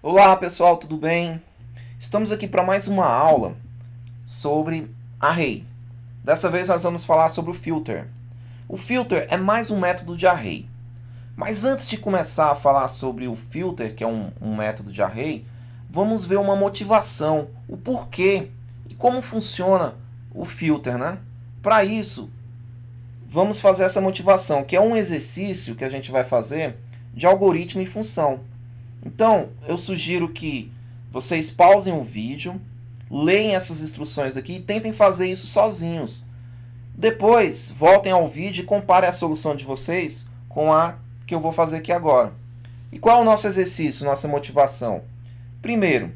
Olá pessoal, tudo bem? Estamos aqui para mais uma aula sobre array. Dessa vez nós vamos falar sobre o filter. O filter é mais um método de array. Mas antes de começar a falar sobre o filter, que é um método de array, vamos ver uma motivação, o porquê e como funciona o filter, né? Para isso, vamos fazer essa motivação, que é um exercício que a gente vai fazer de algoritmo e função. Então, eu sugiro que vocês pausem o vídeo, leem essas instruções aqui e tentem fazer isso sozinhos. Depois, voltem ao vídeo e comparem a solução de vocês com a que eu vou fazer aqui agora. E qual é o nosso exercício, nossa motivação? Primeiro,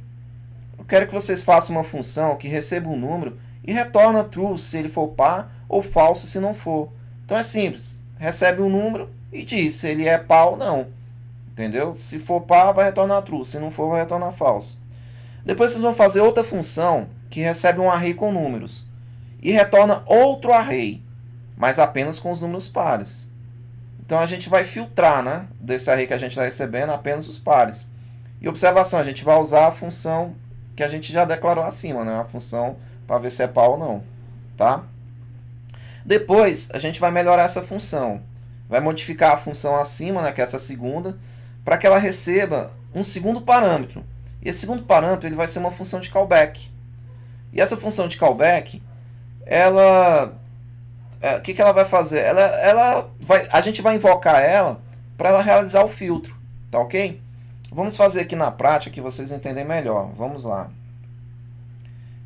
eu quero que vocês façam uma função que receba um número e retorna true se ele for par ou falso se não for. Então é simples, recebe um número e diz se ele é par ou não. Entendeu? Se for par, vai retornar true. Se não for, vai retornar false. Depois vocês vão fazer outra função que recebe um array com números. E retorna outro array, mas apenas com os números pares. Então a gente vai filtrar, né, desse array que a gente está recebendo apenas os pares. E observação, a gente vai usar a função que a gente já declarou acima, né, a função para ver se é par ou não. Tá? Depois a gente vai melhorar essa função. Vai modificar a função acima, né, que é essa segunda, para que ela receba um segundo parâmetro. E esse segundo parâmetro ele vai ser uma função de callback. E essa função de callback, o que ela vai fazer? A gente vai invocar ela para ela realizar o filtro, tá ok? Vamos fazer aqui na prática que vocês entendem melhor. Vamos lá.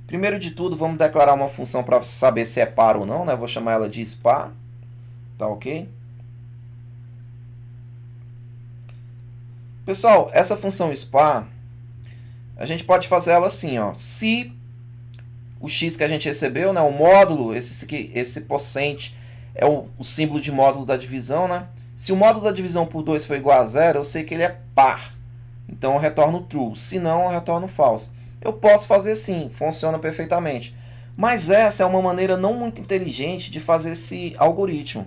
Primeiro de tudo, vamos declarar uma função para saber se é par ou não, né? Vou chamar ela de spar, tá ok? Pessoal, essa função spar, a gente pode fazer ela assim, ó. Se o x que a gente recebeu, né, o módulo, esse quociente é o símbolo de módulo da divisão, né? Se o módulo da divisão por 2 for igual a 0, eu sei que ele é par. Então eu retorno true. Se não, eu retorno false. Eu posso fazer assim, funciona perfeitamente. Mas essa é uma maneira não muito inteligente de fazer esse algoritmo.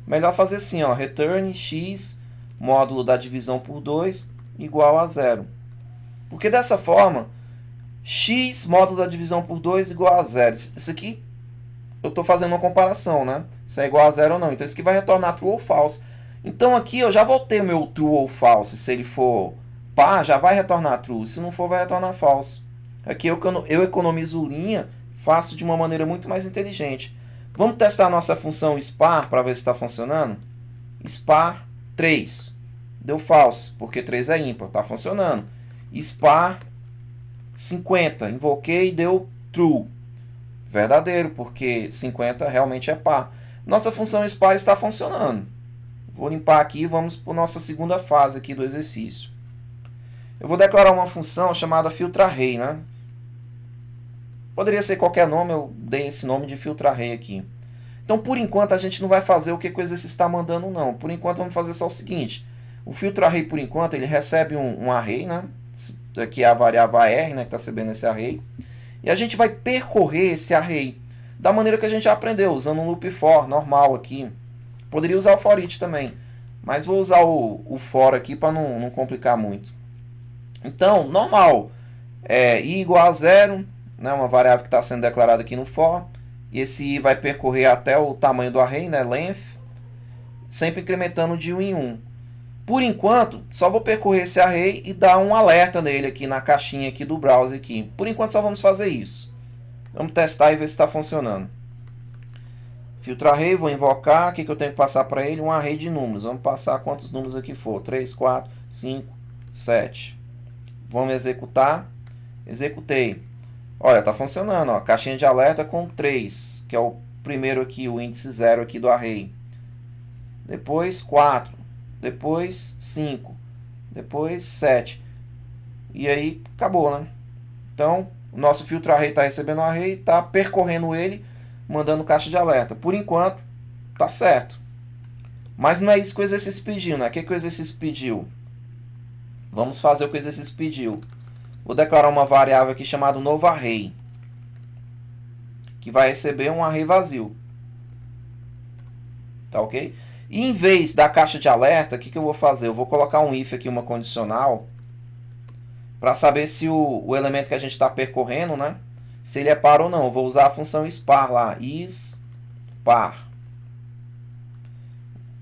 Melhor fazer assim, ó, return x módulo da divisão por 2 igual a 0. Porque dessa forma, x módulo da divisão por 2 igual a 0. Isso aqui, eu estou fazendo uma comparação, né? Se é igual a 0 ou não. Então, isso aqui vai retornar true ou false. Então, aqui eu já vou ter meu true ou false. Se ele for par, já vai retornar true. Se não for, vai retornar false. Aqui eu economizo linha, faço de uma maneira muito mais inteligente. Vamos testar a nossa função spar para ver se está funcionando? Spar 3. Deu false, porque 3 é ímpar. Está funcionando. Spar 50. Invoquei e deu true. Verdadeiro, porque 50 realmente é par. Nossa função spar está funcionando. Vou limpar aqui e vamos para a nossa segunda fase aqui do exercício. Eu vou declarar uma função chamada filtrarray, né? Poderia ser qualquer nome, eu dei esse nome de filtrarray aqui. Então, por enquanto, a gente não vai fazer o que o exercício está mandando, não. Por enquanto, vamos fazer só o seguinte. O filtrarray, por enquanto, ele recebe um array, né? Aqui é a variável AR, né, que está recebendo esse array. E a gente vai percorrer esse array da maneira que a gente já aprendeu, usando um loop for normal aqui. Poderia usar o for each também, mas vou usar o for aqui para não complicar muito. Então, normal, i igual a 0, né, uma variável que está sendo declarada aqui no for. E esse i vai percorrer até o tamanho do array, né, length, sempre incrementando de 1 em 1. Por enquanto, só vou percorrer esse array e dar um alerta nele aqui na caixinha aqui do browser aqui. Por enquanto, só vamos fazer isso. Vamos testar e ver se está funcionando. Filtro array, vou invocar. O que eu tenho que passar para ele? Um array de números. Vamos passar quantos números aqui for. 3, 4, 5, 7. Vamos executar. Executei. Olha, está funcionando. Ó. Caixinha de alerta com 3, que é o primeiro aqui, o índice 0 aqui do array. Depois 4. Depois 5. Depois 7. E aí acabou, né? Então, o nosso filtro array está recebendo o array, está percorrendo ele, mandando caixa de alerta. Por enquanto, tá certo. Mas não é isso que o exercício pediu, né? O que o exercício pediu? Vamos fazer o que o exercício pediu. Vou declarar uma variável aqui chamada novo array, que vai receber um array vazio. Tá ok? E em vez da caixa de alerta, o que eu vou fazer? Eu vou colocar um if aqui, uma condicional, para saber se o elemento que a gente está percorrendo, né, se ele é par ou não. Eu vou usar a função spar lá, spar.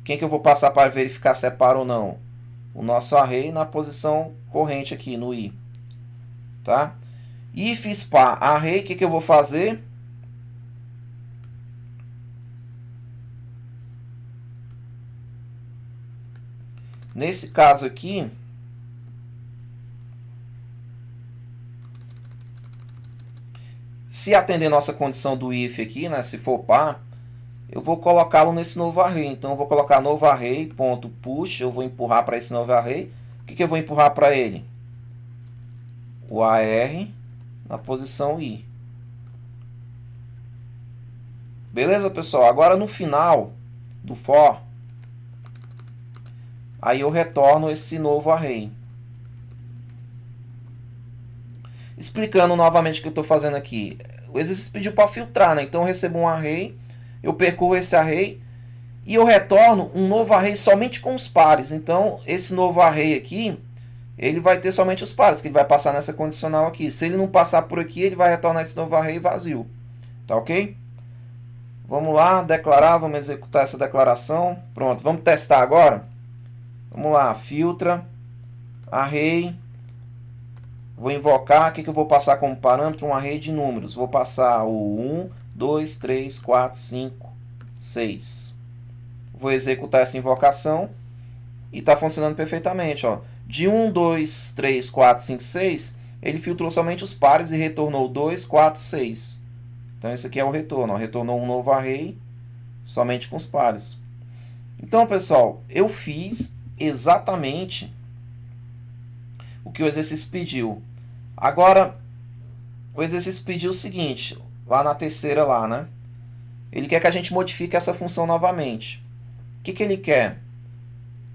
Quem que eu vou passar para verificar se é par ou não? O nosso array na posição corrente aqui, no i. Tá? If spar array, o que eu vou fazer? Nesse caso aqui, se atender nossa condição do if aqui, né, se for par, eu vou colocá-lo nesse novo array. Então eu vou colocar novo array, ponto push, eu vou empurrar para esse novo array. O que eu vou empurrar para ele? O AR na posição I. Beleza, pessoal? Agora no final do for, aí eu retorno esse novo array. Explicando novamente o que eu estou fazendo aqui. O exercício pediu para filtrar, né? Então eu recebo um array, eu percorro esse array e eu retorno um novo array somente com os pares. Então esse novo array aqui, ele vai ter somente os pares, que ele vai passar nessa condicional aqui. Se ele não passar por aqui, ele vai retornar esse novo array vazio. Tá ok? Vamos lá, declarar, vamos executar essa declaração. Pronto, vamos testar agora? Vamos lá, filtra, array. Vou invocar, o que eu vou passar como parâmetro? Um array de números. Vou passar o 1, 2, 3, 4, 5, 6. Vou executar essa invocação e está funcionando perfeitamente. Ó. De 1, 2, 3, 4, 5, 6, ele filtrou somente os pares e retornou 2, 4, 6. Então esse aqui é o retorno. Ó. Retornou um novo array somente com os pares. Então, pessoal, eu fiz exatamente o que o exercício pediu. Agora, o exercício pediu o seguinte, lá na terceira lá, né? Ele quer que a gente modifique essa função novamente. O que ele quer?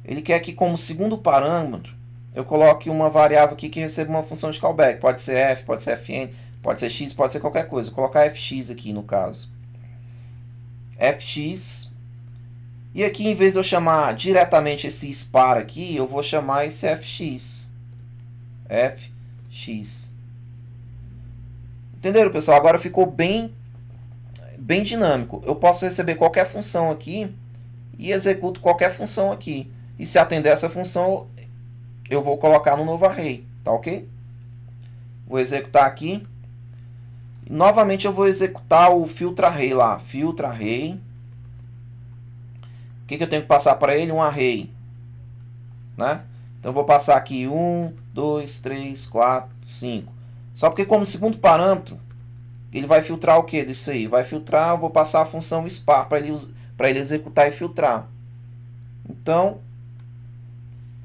Ele quer que como segundo parâmetro, eu coloque uma variável aqui que receba uma função de callback. Pode ser f, pode ser fn, pode ser x, pode ser qualquer coisa. Vou colocar fx aqui no caso. Fx. E aqui, em vez de eu chamar diretamente esse spar aqui, eu vou chamar esse fx. Fx. Entenderam, pessoal? Agora ficou bem dinâmico. Eu posso receber qualquer função aqui e executo qualquer função aqui. E se atender essa função, eu vou colocar no novo array. Tá ok? Vou executar aqui. E, novamente eu vou executar o filtra array lá. Filtra array. O que eu tenho que passar para ele? Um array. Né? Então eu vou passar aqui 1, 2, 3, 4, 5. Só porque como segundo parâmetro, ele vai filtrar o que disso aí? Vai filtrar, eu vou passar a função spar para ele executar e filtrar. Então,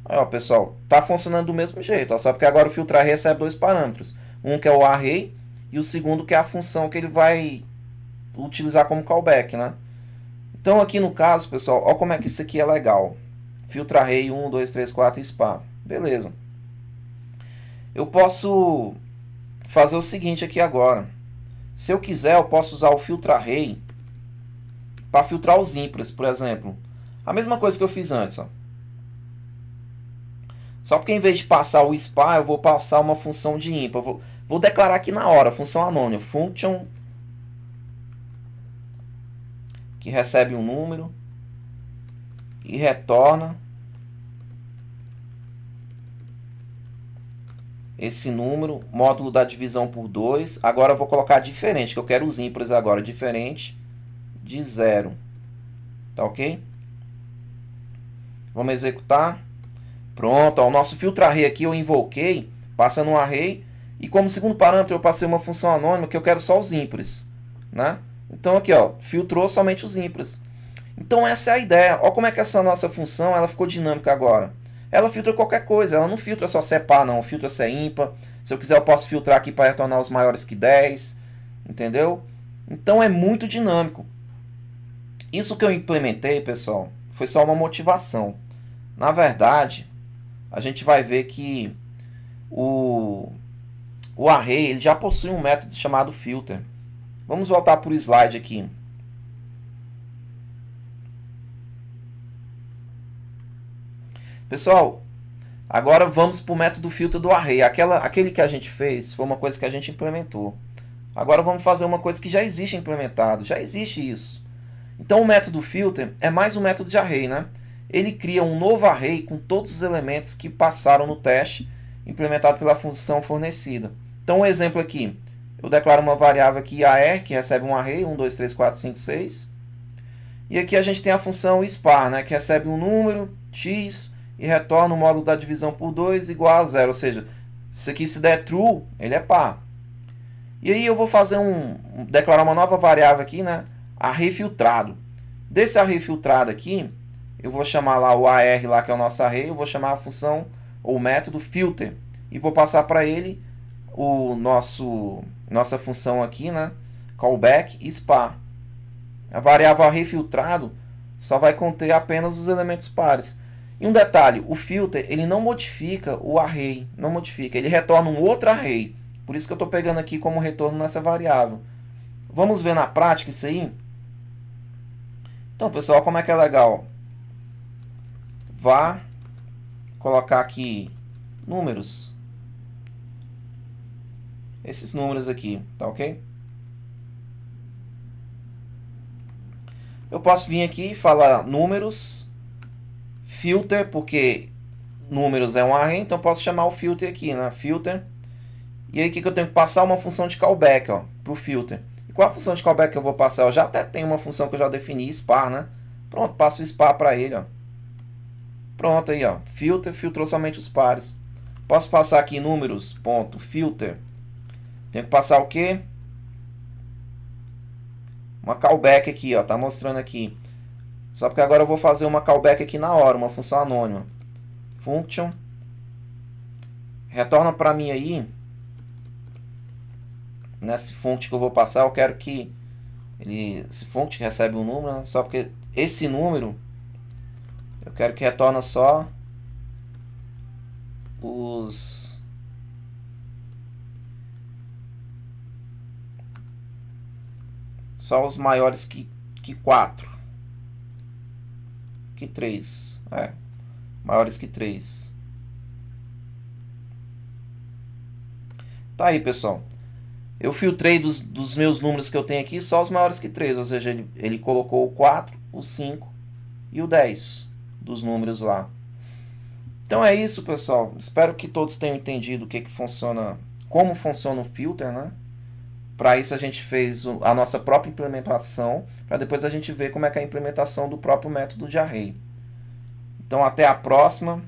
aí, ó, pessoal, tá funcionando do mesmo jeito. Ó, só porque agora o filtrar recebe dois parâmetros. Um que é o array e o segundo que é a função que ele vai utilizar como callback, né? Então aqui no caso, pessoal, ó como é que isso aqui é legal. Filtra array 1, 2, 3, 4 e spar. Beleza. Eu posso fazer o seguinte aqui agora. Se eu quiser, eu posso usar o filtra array para filtrar os ímpares, por exemplo. A mesma coisa que eu fiz antes. Ó. Só porque em vez de passar o spar, eu vou passar uma função de ímpar. Vou declarar aqui na hora, função anônima. Function que recebe um número e retorna esse número, módulo da divisão por 2. Agora eu vou colocar diferente, que eu quero os ímpares agora, diferente de 0. Tá ok? Vamos executar. Pronto, ó, o nosso filtra array aqui eu invoquei, passando um array, e como segundo parâmetro eu passei uma função anônima que eu quero só os ímpares. Né? Então aqui, ó, filtrou somente os ímpares. Então essa é a ideia. Olha como é que essa nossa função ela ficou dinâmica agora. Ela filtra qualquer coisa, ela não filtra só se é par, não. Filtra se é ímpar. Se eu quiser eu posso filtrar aqui para retornar os maiores que 10. Entendeu? Então é muito dinâmico. Isso que eu implementei, pessoal, foi só uma motivação. Na verdade, a gente vai ver que o array ele já possui um método chamado filter. Vamos voltar para o slide aqui. Pessoal, Agora vamos para o método filter do array. Aquele que a gente fez foi uma coisa que a gente implementou. Agora vamos fazer uma coisa que já existe implementado. Já existe isso. Então o método filter é mais um método de array, né? Ele cria um novo array com todos os elementos que passaram no teste implementado pela função fornecida. Então um exemplo aqui. Eu declaro uma variável aqui AR, que recebe um array, 1, 2, 3, 4, 5, 6. E aqui a gente tem a função spar, né, que recebe um número, x, e retorna o módulo da divisão por 2 igual a 0. Ou seja, isso aqui se der true, ele é par. E aí eu vou fazer declarar uma nova variável aqui, né, array filtrado. Desse array filtrado aqui, eu vou chamar lá o AR, lá, que é o nosso array, eu vou chamar a função ou método filter. E vou passar para ele nossa função aqui, né, callback e spar. A variável array filtrado só vai conter apenas os elementos pares. E um detalhe, o filter ele não modifica o array, não modifica, ele retorna um outro array. Por isso que eu estou pegando aqui como retorno nessa variável. Vamos ver na prática isso aí? Então, pessoal, como é que é legal? Vá colocar aqui números. Esses números aqui, tá ok? Eu posso vir aqui e falar números, filter, porque números é um array, então eu posso chamar o filter aqui, né? Filter. E aí o que eu tenho que passar? Uma função de callback, ó, para o filter. E qual a função de callback que eu vou passar? Eu já até tenho uma função que eu já defini, spar, né? Pronto, passo o spar para ele, ó. Pronto aí, ó. Filter, filtrou somente os pares. Posso passar aqui números, ponto, filter. Tenho que passar o quê? Uma callback aqui, ó, tá mostrando aqui. Só porque agora eu vou fazer uma callback aqui na hora, uma função anônima. Function. Retorna para mim aí. Nesse function que eu vou passar, eu quero que esse function recebe um número, né? Só porque esse número eu quero que retorne só os maiores que 4. Que 3. Maiores que 3. Tá aí, pessoal. Eu filtrei dos meus números que eu tenho aqui só os maiores que 3. Ou seja, ele colocou o 4, o 5 e o 10 dos números lá. Então é isso, pessoal. Espero que todos tenham entendido o que funciona, como funciona o filter, né? Para isso a gente fez a nossa própria implementação, para depois a gente ver como é que é a implementação do próprio método de array. Então até a próxima.